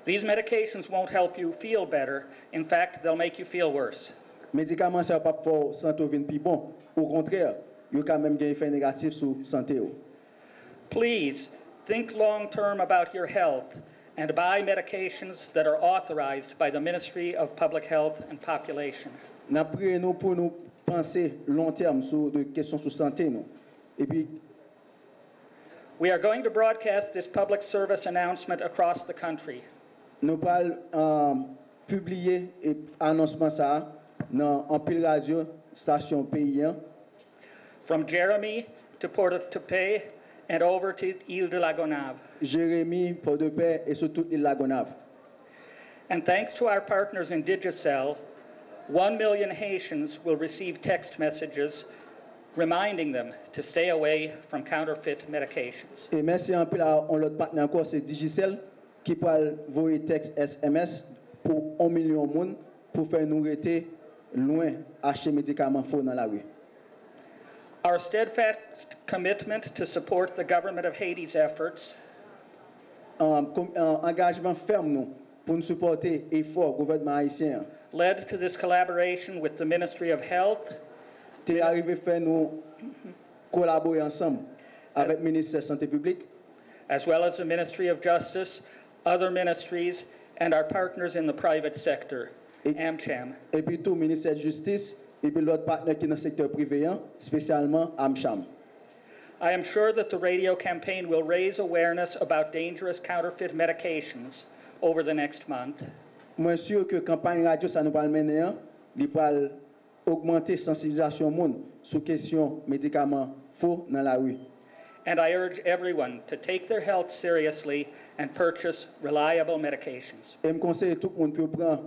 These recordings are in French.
These medications won't help you feel better. In fact, they'll make you feel worse. Médicaments ça pas faire santé vinn plus bon. Au contraire, il y a quand même des effets négatifs sur santé. Please think long term about your health and buy medications that are authorized by the Ministry of Public Health and Population. N'a prié nous pour nous penser long terme sur des questions sur santé nous. Et puis we are going to broadcast this public service announcement across the country. nous allons publier et annoncement ça dans en pile radio station paysan. From Jeremy to Port-au-Paix and over to Île de la Gonâve. Jérémy, Port-de-Paix et sur toute l'île de la Gonâve. And thanks to our partners in Digicel, 1 million Haitians will receive text messages reminding them to stay away from counterfeit medications. Et merci un peu à l'autre partenaire encore, c'est Digicel qui peut envoyer texte SMS pour 1 million de monde pour faire nous rester loin acheter médicaments faux dans la rue. Our steadfast commitment to support the government of Haiti's efforts Engagement ferme nous pour nous supporter effort gouvernement haïtien. Led to this collaboration with the Ministry of Health. T'es arrivé faire nous collaborer ensemble avec le ministère de la Santé publique, as well as the Ministry of Justice, other ministries, and our partners in the private sector, AmCham. Et puis tout ministère de Justice et puis l'autre partenaire qui est dans le secteur privé, spécialement AmCham. I am sure that the radio campaign will raise awareness about dangerous counterfeit medications over the next month. Moi sûr que campagne radio ça nous va mener, il va augmenter sensibilisation monde sur question médicaments faux dans la rue. And I urge everyone to take their health seriously and purchase reliable medications. Et me conseille tout le monde pour prendre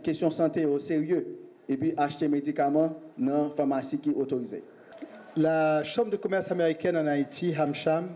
question santé au sérieux et puis acheter médicaments dans pharmacie qui est autorisée. La Chambre de commerce américaine en Haïti, AmCham,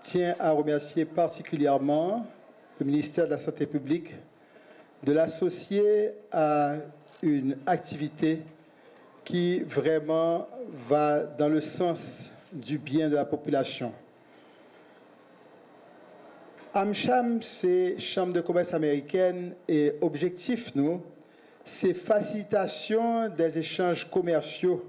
tient à remercier particulièrement le ministère de la Santé publique de l'associer à une activité qui vraiment va dans le sens du bien de la population. AmCham, c'est Chambre de commerce américaine et objectif, nous, c'est facilitation des échanges commerciaux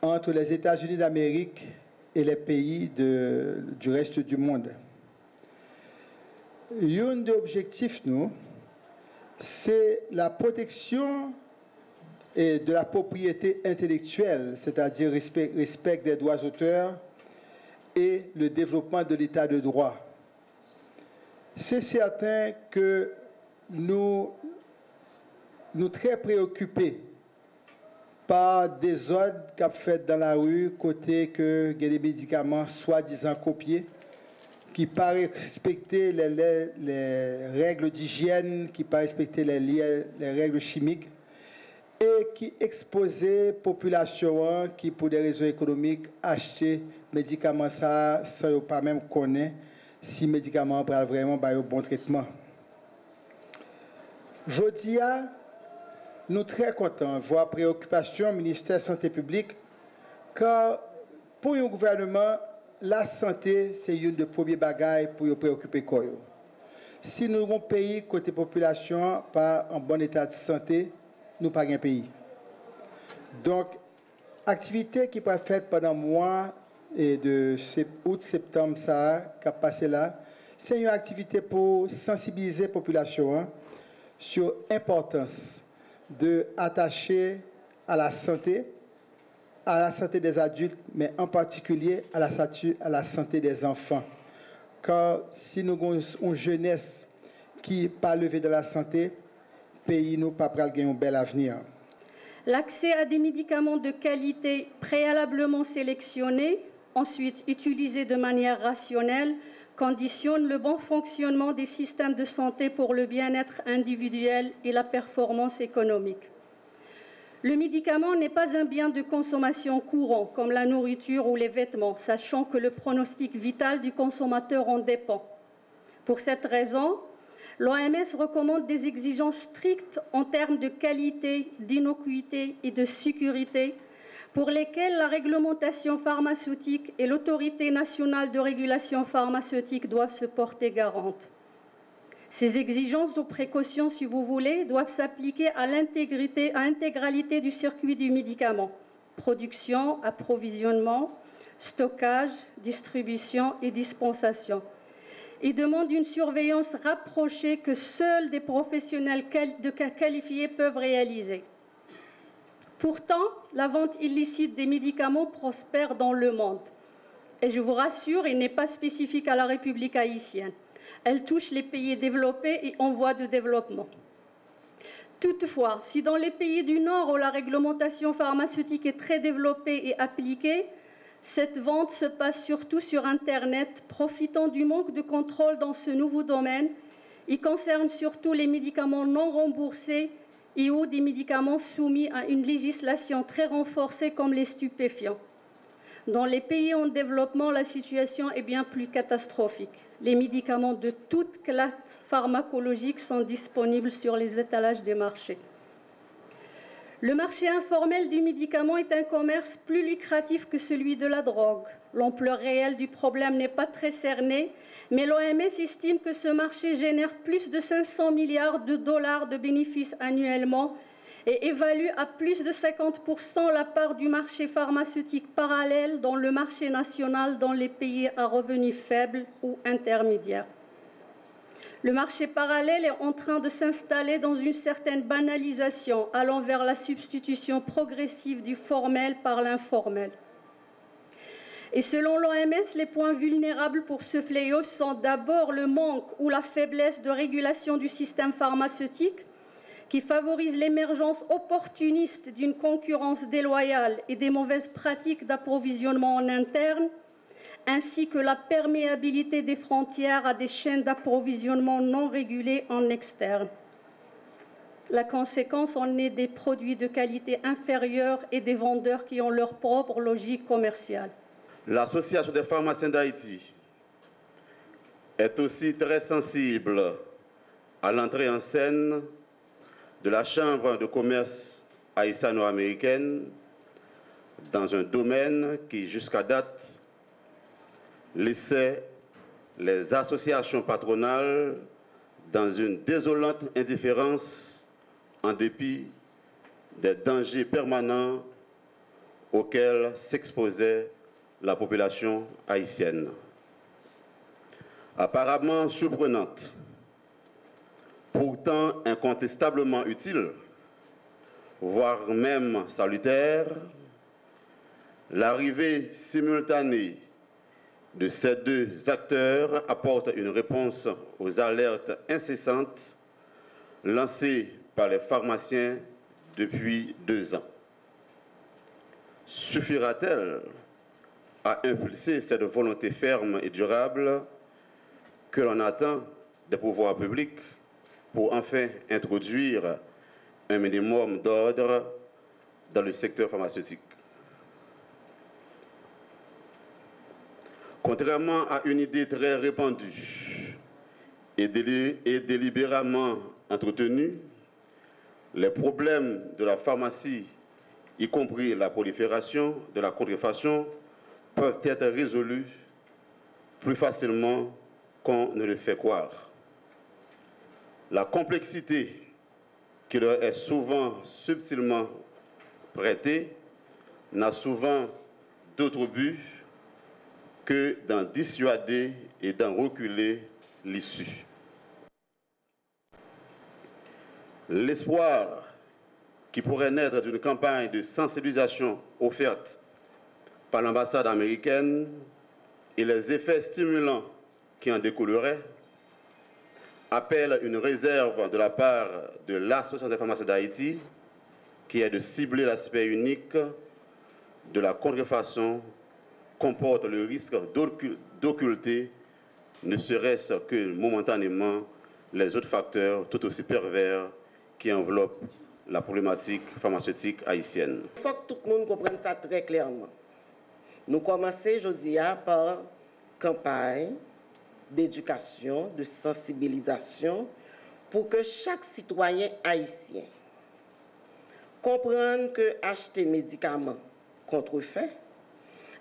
entre les États-Unis d'Amérique et les pays du reste du monde. L'un des objectifs, nous, c'est la protection de la propriété intellectuelle, c'est-à-dire respect des droits d'auteur et le développement de l'état de droit. C'est certain que nous très préoccupés par des ordres qu'a fait dans la rue, côté que il y a des médicaments soi-disant copiés, qui ne pas respecter les règles d'hygiène, qui ne pas respecter les règles chimiques, et qui exposaient la population qui, pour des raisons économiques, acheter médicaments ça, sans pas même connaître si les médicaments prennent vraiment un bon traitement. Aujourd'hui, nous sommes très contents de voir préoccupation du ministère de la Santé publique, car pour un gouvernement, la santé, c'est une des premières bagailles pour nous préoccuper. Si nous avons un pays côté population pas en bon état de santé, nous n'avons pas un pays. Donc, activité qui peut être faite pendant le mois de août-septembre, ça qui a passé là, c'est une activité pour sensibiliser la population sur l'importance d'attacher à la santé des adultes, mais en particulier à la santé des enfants. Car si nous avons une jeunesse qui n'est pas levée de la santé, le pays nous pas gagner un bel avenir. L'accès à des médicaments de qualité préalablement sélectionnés, ensuite utilisés de manière rationnelle, conditionne le bon fonctionnement des systèmes de santé pour le bien-être individuel et la performance économique. Le médicament n'est pas un bien de consommation courant comme la nourriture ou les vêtements, sachant que le pronostic vital du consommateur en dépend. Pour cette raison, l'OMS recommande des exigences strictes en termes de qualité, d'innocuité et de sécurité pour lesquelles la réglementation pharmaceutique et l'Autorité nationale de régulation pharmaceutique doivent se porter garantes. Ces exigences ou précautions, si vous voulez, doivent s'appliquer à l'intégralité du circuit du médicament: production, approvisionnement, stockage, distribution et dispensation. Il demande une surveillance rapprochée que seuls des professionnels qualifiés peuvent réaliser. Pourtant, la vente illicite des médicaments prospère dans le monde. Et je vous rassure, elle n'est pas spécifique à la République haïtienne. Elle touche les pays développés et en voie de développement. Toutefois, si dans les pays du Nord où la réglementation pharmaceutique est très développée et appliquée, cette vente se passe surtout sur Internet, profitant du manque de contrôle dans ce nouveau domaine. Il concerne surtout les médicaments non remboursés et ou des médicaments soumis à une législation très renforcée comme les stupéfiants. Dans les pays en développement, la situation est bien plus catastrophique. Les médicaments de toute classe pharmacologique sont disponibles sur les étalages des marchés. Le marché informel du médicament est un commerce plus lucratif que celui de la drogue. L'ampleur réelle du problème n'est pas très cernée, mais l'OMS estime que ce marché génère plus de 500 milliards de dollars de bénéfices annuellement et évalue à plus de 50% la part du marché pharmaceutique parallèle dans le marché national dans les pays à revenus faibles ou intermédiaires. Le marché parallèle est en train de s'installer dans une certaine banalisation, allant vers la substitution progressive du formel par l'informel. Et selon l'OMS, les points vulnérables pour ce fléau sont d'abord le manque ou la faiblesse de régulation du système pharmaceutique, qui favorise l'émergence opportuniste d'une concurrence déloyale et des mauvaises pratiques d'approvisionnement en interne, ainsi que la perméabilité des frontières à des chaînes d'approvisionnement non régulées en externe. La conséquence en est des produits de qualité inférieure et des vendeurs qui ont leur propre logique commerciale. L'Association des pharmaciens d'Haïti est aussi très sensible à l'entrée en scène de la Chambre de commerce haïtiano-américaine dans un domaine qui, jusqu'à date, laissait les associations patronales dans une désolante indifférence en dépit des dangers permanents auxquels s'exposait la population haïtienne. Apparemment surprenante, pourtant incontestablement utile, voire même salutaire, l'arrivée simultanée de ces deux acteurs apporte une réponse aux alertes incessantes lancées par les pharmaciens depuis 2 ans. Suffira-t-elle à impulser cette volonté ferme et durable que l'on attend des pouvoirs publics pour enfin introduire un minimum d'ordre dans le secteur pharmaceutique? Contrairement à une idée très répandue et délibérément entretenue, les problèmes de la pharmacie, y compris la prolifération de la contrefaçon, peuvent être résolus plus facilement qu'on ne le fait croire. La complexité qui leur est souvent subtilement prêtée n'a souvent d'autre but que d'en dissuader et d'en reculer l'issue. L'espoir qui pourrait naître d'une campagne de sensibilisation offerte par l'ambassade américaine et les effets stimulants qui en découleraient appelle une réserve de la part de l'Association des pharmaciens d'Haïti, qui est de cibler l'aspect unique de la contrefaçon, comporte le risque d'occulter, ne serait-ce que momentanément, les autres facteurs tout aussi pervers qui enveloppent la problématique pharmaceutique haïtienne. Il faut que tout le monde comprenne ça très clairement. Nous commençons aujourd'hui par campagne d'éducation, de sensibilisation, pour que chaque citoyen haïtien comprenne que acheter médicaments contrefaits,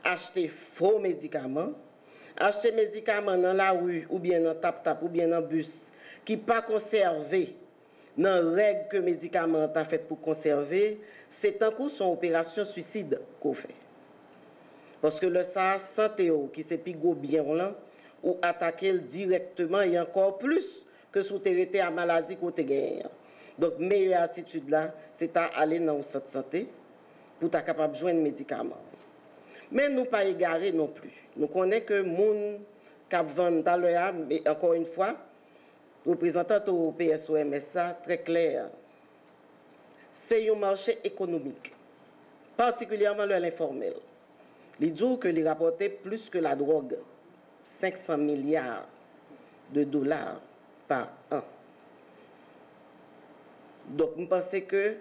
acheter faux médicaments, acheter médicaments dans la rue ou bien dans tap-tap ou bien dans bus, qui pas conservé dans les règles que le médicament a fait pour conserver, c'est un coup son opération suicide qu'on fait. Parce que le ça, santé qui c'est plus gros bien là, ou attaquer directement et encore plus que sous traité à maladie qu'on te gagne. Donc, meilleure attitude là, c'est d'aller dans le centre de santé pour être capable de joindre médicaments. Mais nous pas égarés non plus. Nous connaissons que les gens qui vendent dans l'heure, mais encore une fois, représentant au PSOMS, très clair, c'est un marché économique, particulièrement l'informel. Il dit que les rapportait plus que la drogue, 500 milliards de dollars par an. Donc, nous pensons que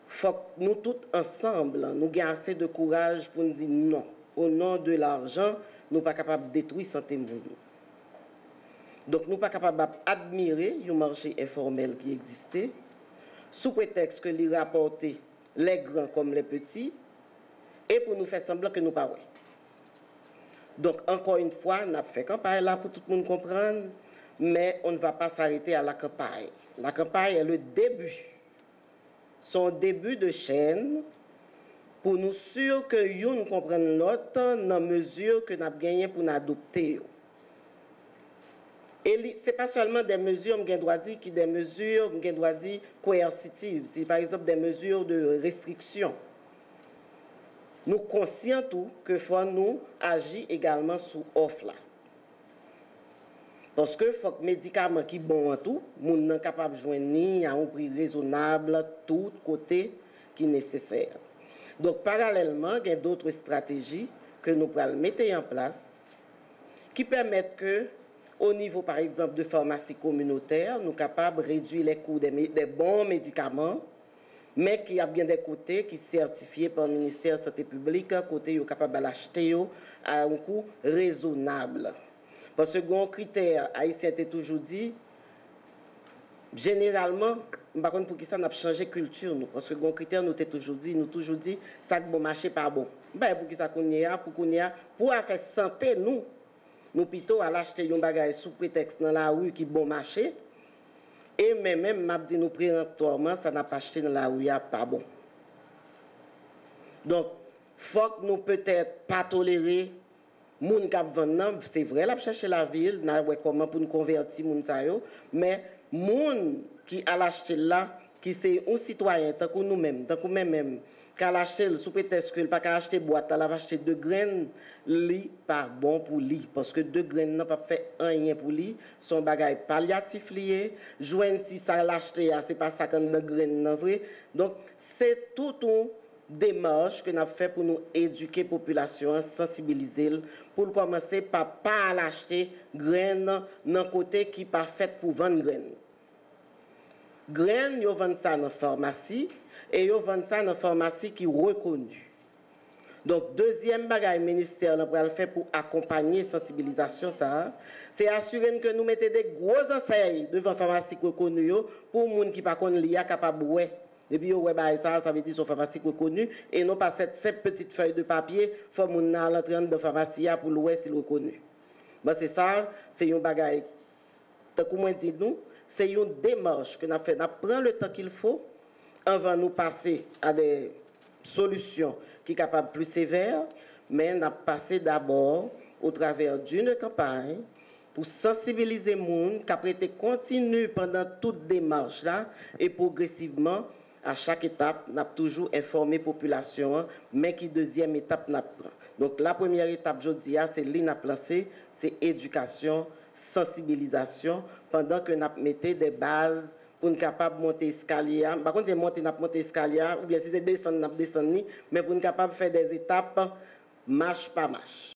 faut que nous tous ensemble, nous ayons assez de courage pour nous dire non. Au nom de l'argent, nous ne sommes pas capables de détruire la santé mondiale. Donc, nous ne sommes pas capables d'admirer le marché informel qui existait, sous prétexte que les rapporter les grands comme les petits, et pour nous faire semblant que nous ne sommes pas. Donc, encore une fois, nous avons fait campagne là pour tout le monde comprendre, mais on ne va pas s'arrêter à la campagne. La campagne est le début, son début de chaîne, pour nous sûr que nous comprenions l'autre dans la mesure que nous avons gagné pour nous adopter. Et ce n'est pas seulement des mesures, je dois dire, qui des mesures, je dois dire, coercitives. C'est par exemple des mesures de restriction. Nous sommes conscients que faut nous agir également sous offre là. Parce que faut que les médicaments qui sont bons en tout, nous sommes capables de joindre à un prix raisonnable, tout côté qui est nécessaire. Donc, parallèlement, il y a d'autres stratégies que nous pourrons mettre en place qui permettent que, au niveau, par exemple, de pharmacie communautaire, nous sommes capables de réduire les coûts des bons médicaments, mais qui a bien des côtés qui sont certifiés par le ministère de la Santé publique, côté qui sont capables de l'acheter à un coût raisonnable. Parce que un critère, haïtien a toujours dit, généralement, par contre, pour qui ça n'a pas changé culture, nous, parce que un critère, nous toujours dit, ça bon marché pas bon. Ben, pour qui ça qu'on y a, pour faire santé, nous plutôt à l'acheter un bagage sous prétexte dans la rue qui bon marché, et même, m'a dit nous préemptoirement, ça n'a pas acheté dans la rue, pas bon. Donc, faut que nous peut-être pas tolérer moun k'ap vendre, c'est vrai, la chercher la ville, n'a comment pour nous convertir moun sa yo, mais moun qui a l'acheter là, qui c'est un citoyen, tant que nous-mêmes, tant que même qu'à l'acheter sous prétexte que pas acheter boîte, elle va acheter 2 graines, li pas bon pour lui, parce que 2 graines n'a pas fait rien pour lui, son bagage palliatif lié, joindre si ça l'acheter, c'est pas 52 graines non vrai. Donc c'est tout un démarche que nous avons fait pour nous éduquer la population, sensibiliser, pour commencer par pas l'acheter graines dans côté qui pas fait pour vendre graines. Graines, ils vendent ça dans la pharmacie et ils vendent ça dans la pharmacie qui est reconnue. Donc, deuxième bagage ministère va le faire pour accompagner la sensibilisation, c'est assurer que nous mettons des gros enseignes devant la pharmacie reconnue pour les gens qui ne sont pas capables de. Et puis, ça veut dire que pharmacie reconnue et non pas cette petite feuille de papier, il faut que nous entrions dans la pharmacie pour l'ouer s'il est reconnu. Ben, c'est ça, c'est un bagage. Comment dire nous? C'est une démarche que nous avons fait. Nous prenons le temps qu'il faut avant de nous passer à des solutions qui sont capables plus sévères, mais nous avons passé d'abord au travers d'une campagne pour sensibiliser les gens, qui après continue pendant toute démarche là et progressivement. À chaque étape, nous avons toujours informé la population, mais qui deuxième étape nous prend. Donc la première étape, je dis, c'est l'INAPLACé, c'est éducation, sensibilisation, pendant que nous mettons des bases pour nous capables de monter escalier. Par contre, monter escalier, ou bien si c'est descendre, mais pour nous capables de faire des étapes marche par marche.